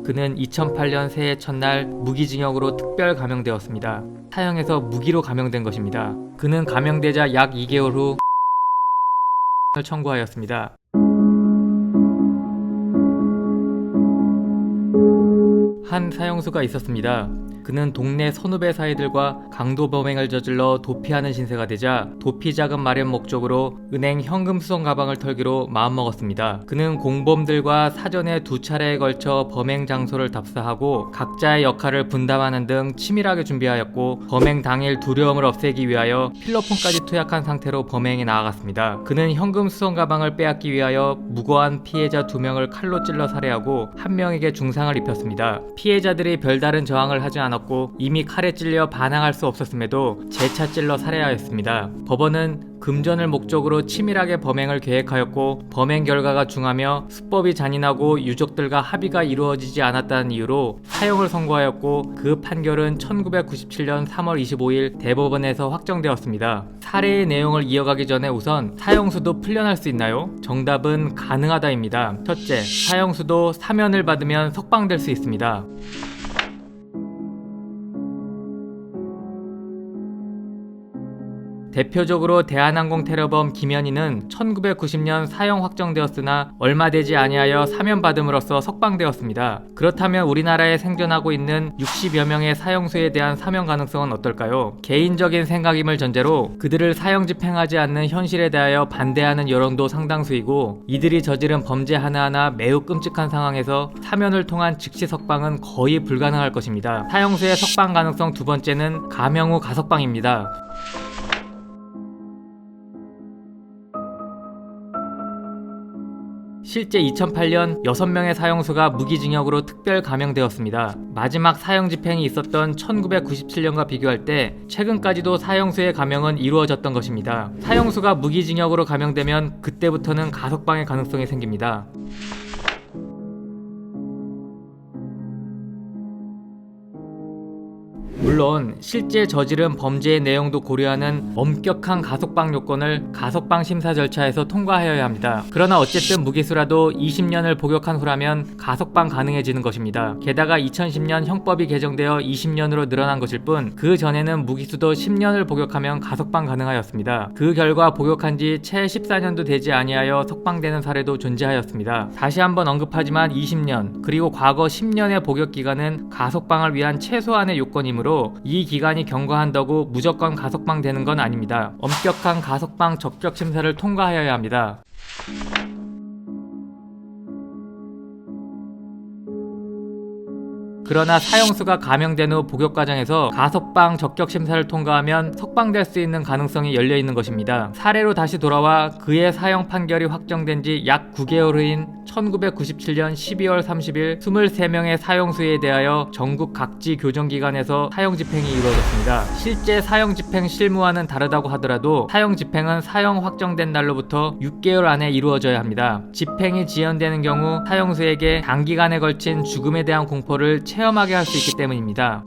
그는 2008년 새해 첫날 무기징역으로 특별 감형되었습니다. 사형에서 무기로 감형된 것입니다. 그는 감형되자 약 2개월 후 을 청구하였습니다. 한 사형수가 있었습니다. 그는 동네 선후배 사이들과 강도 범행을 저질러 도피하는 신세가 되자 도피 자금 마련 목적으로 은행 현금 수송 가방을 털기로 마음먹었습니다. 그는 공범들과 사전에 2차례에 걸쳐 범행 장소를 답사하고 각자의 역할을 분담하는 등 치밀하게 준비하였고 범행 당일 두려움을 없애기 위하여 필로폰까지 투약한 상태로 범행에 나아갔습니다. 그는 현금 수송 가방을 빼앗기 위하여 무고한 피해자 2명을 칼로 찔러 살해하고 1명에게 중상을 입혔습니다. 피해자들이 별다른 저항을 하지 않았고 이미 칼에 찔려 반항할 수 없었음에도 재차 찔러 살해하였습니다. 법원은 금전을 목적으로 치밀하게 범행을 계획하였고 범행 결과가 중하며 수법이 잔인하고 유족들과 합의가 이루어지지 않았다는 이유로 사형을 선고하였고 그 판결은 1997년 3월 25일 대법원에서 확정되었습니다. 사례의 내용을 이어가기 전에 우선 사형수도 풀려날 수 있나요? 정답은 가능하다입니다. 첫째, 사형수도 사면을 받으면 석방될 수 있습니다. 대표적으로 대한항공 테러범 김현희는 1990년 사형 확정되었으나 얼마 되지 아니하여 사면받음으로써 석방되었습니다. 그렇다면 우리나라에 생존하고 있는 60여 명의 사형수에 대한 사면 가능성은 어떨까요? 개인적인 생각임을 전제로 그들을 사형 집행하지 않는 현실에 대하여 반대하는 여론도 상당수이고 이들이 저지른 범죄 하나하나 매우 끔찍한 상황에서 사면을 통한 즉시 석방은 거의 불가능할 것입니다. 사형수의 석방 가능성 두 번째는 감형 후 가석방입니다. 실제 2008년 6명의 사형수가 무기징역으로 특별 감형되었습니다. 마지막 사형 집행이 있었던 1997년과 비교할 때 최근까지도 사형수의 감형은 이루어졌던 것입니다. 사형수가 무기징역으로 감형되면 그때부터는 가석방의 가능성이 생깁니다. 물론 실제 저지른 범죄의 내용도 고려하는 엄격한 가석방 요건을 가석방 심사 절차에서 통과하여야 합니다. 그러나 어쨌든 무기수라도 20년을 복역한 후라면 가석방 가능해지는 것입니다. 게다가 2010년 형법이 개정되어 20년으로 늘어난 것일 뿐 그 전에는 무기수도 10년을 복역하면 가석방 가능하였습니다. 그 결과 복역한 지 채 14년도 되지 아니하여 석방되는 사례도 존재하였습니다. 다시 한번 언급하지만 20년 그리고 과거 10년의 복역 기간은 가석방을 위한 최소한의 요건이므로 이 기간이 경과한다고 무조건 가석방되는 건 아닙니다. 엄격한 가석방 적격 심사를 통과하여야 합니다. 그러나 사형수가 감형된 후 복역 과정에서 가석방 적격 심사를 통과하면 석방될 수 있는 가능성이 열려 있는 것입니다. 사례로 다시 돌아와 그의 사형 판결이 확정된 지 약 9개월 후인 1997년 12월 30일 23명의 사형수에 대하여 전국 각지 교정기관에서 사형 집행이 이루어졌습니다. 실제 사형 집행 실무와는 다르다고 하더라도 사형 집행은 사형 확정된 날로부터 6개월 안에 이루어져야 합니다. 집행이 지연되는 경우 사형수에게 단기간에 걸친 죽음에 대한 공포를 체험하게 할 수 있기 때문입니다.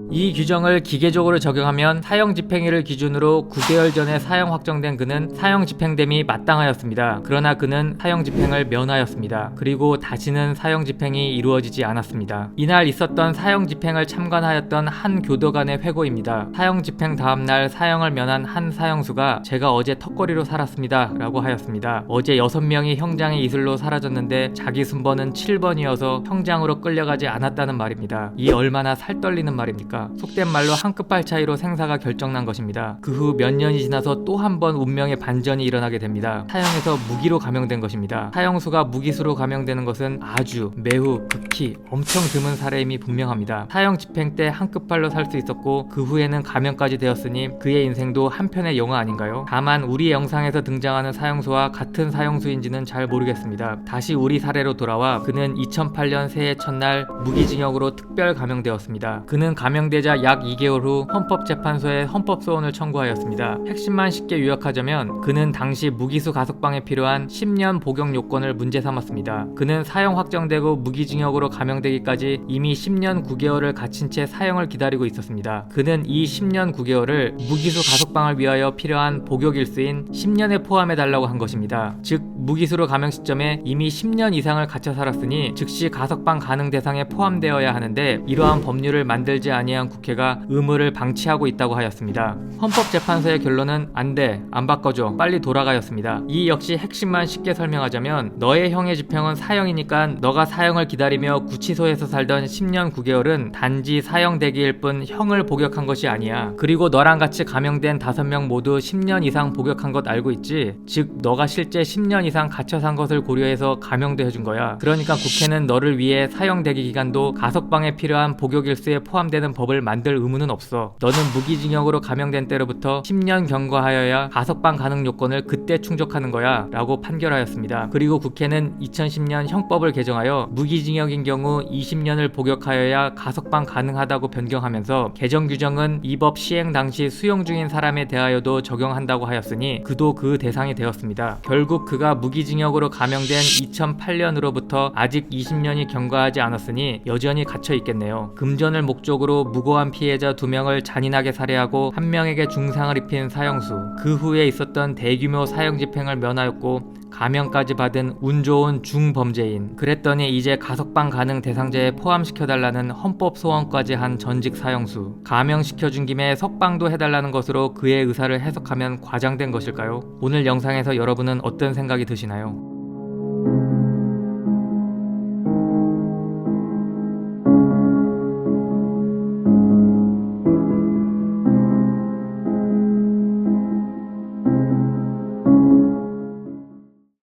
이 규정을 기계적으로 적용하면 사형 집행일을 기준으로 9개월 전에 사형 확정된 그는 사형 집행됨이 마땅하였습니다. 그러나 그는 사형 집행을 면하였습니다. 그리고 다시는 사형 집행이 이루어지지 않았습니다. 이날 있었던 사형 집행을 참관하였던 한 교도관의 회고입니다. 사형 집행 다음날 사형을 면한 한 사형수가 제가 어제 턱걸이로 살았습니다 라고 하였습니다. 어제 6명이 형장의 이슬로 사라졌는데 자기 순번은 7번이어서 형장으로 끌려가지 않았다는 말입니다. 이 얼마나 살떨리는 말입니까? 속된 말로 한 끗발 차이로 생사가 결정난 것입니다. 그 후 몇 년이 지나서 또 한 번 운명의 반전이 일어나게 됩니다. 사형에서 무기로 감형된 것입니다. 사형수가 무기수로 감형되는 것은 아주 매우 극히 엄청 드문 사례임이 분명합니다. 사형 집행 때 한 끗발로 살 수 있었고 그 후에는 감형까지 되었으니 그의 인생도 한편의 영화 아닌가요? 다만 우리 영상에서 등장하는 사형수와 같은 사형수인지는 잘 모르겠습니다. 다시 우리 사례로 돌아와 그는 2008년 새해 첫날 무기징역으로 특별 감형되었습니다. 그는 감형 감형되자 약 2개월 후 헌법재판소에 헌법소원을 청구하였습니다. 핵심만 쉽게 요약하자면 그는 당시 무기수 가석방에 필요한 10년 복역 요건을 문제 삼았습니다. 그는 사형 확정되고 무기징역으로 감형되기까지 이미 10년 9개월을 갇힌 채 사형을 기다리고 있었습니다. 그는 이 10년 9개월을 무기수 가석방을 위하여 필요한 복역 일수인 10년에 포함해달라고 한 것입니다. 즉 무기수로 감형 시점에 이미 10년 이상을 갇혀 살았으니 즉시 가석방 가능 대상에 포함되어야 하는데 이러한 법률을 만들지 아니한 국회가 의무를 방치하고 있다고 하였습니다. 헌법재판소의 결론은 안돼, 안 바꿔줘, 빨리 돌아가였습니다. 이 역시 핵심만 쉽게 설명하자면 너의 형의 집행은 사형이니까 너가 사형을 기다리며 구치소에서 살던 10년 9개월은 단지 사형 대기일 뿐 형을 복역한 것이 아니야. 그리고 너랑 같이 감형된 5명 모두 10년 이상 복역한 것 알고 있지? 즉 너가 실제 10년 이상 갇혀 산 것을 고려해서 감형도 해준 거야. 그러니까 국회는 너를 위해 사형 대기 기간도 가석방에 필요한 복역 일수에 포함되는 법을 만들 의무는 없어. 너는 무기징역으로 감형된 때로부터 10년 경과하여야 가석방 가능 요건을 그때 충족하는 거야 라고 판결하였습니다. 그리고 국회는 2010년 형법을 개정하여 무기징역인 경우 20년을 복역하여야 가석방 가능하다고 변경하면서 개정 규정은 이 법 시행 당시 수용 중인 사람에 대하여도 적용한다고 하였으니 그도 그 대상이 되었습니다. 결국 그가 무기징역으로 감형된 2008년으로부터 아직 20년이 경과하지 않았으니 여전히 갇혀 있겠네요. 금전을 목적으로 무고한 피해자 2명을 잔인하게 살해하고 1명에게 중상을 입힌 사형수, 그 후에 있었던 대규모 사형 집행을 면하였고 감형까지 받은 운 좋은 중범죄인, 그랬더니 이제 가석방 가능 대상자에 포함시켜달라는 헌법 소원까지 한 전직 사형수, 감형시켜준 김에 석방도 해달라는 것으로 그의 의사를 해석하면 과장된 것일까요? 오늘 영상에서 여러분은 어떤 생각이 드시나요?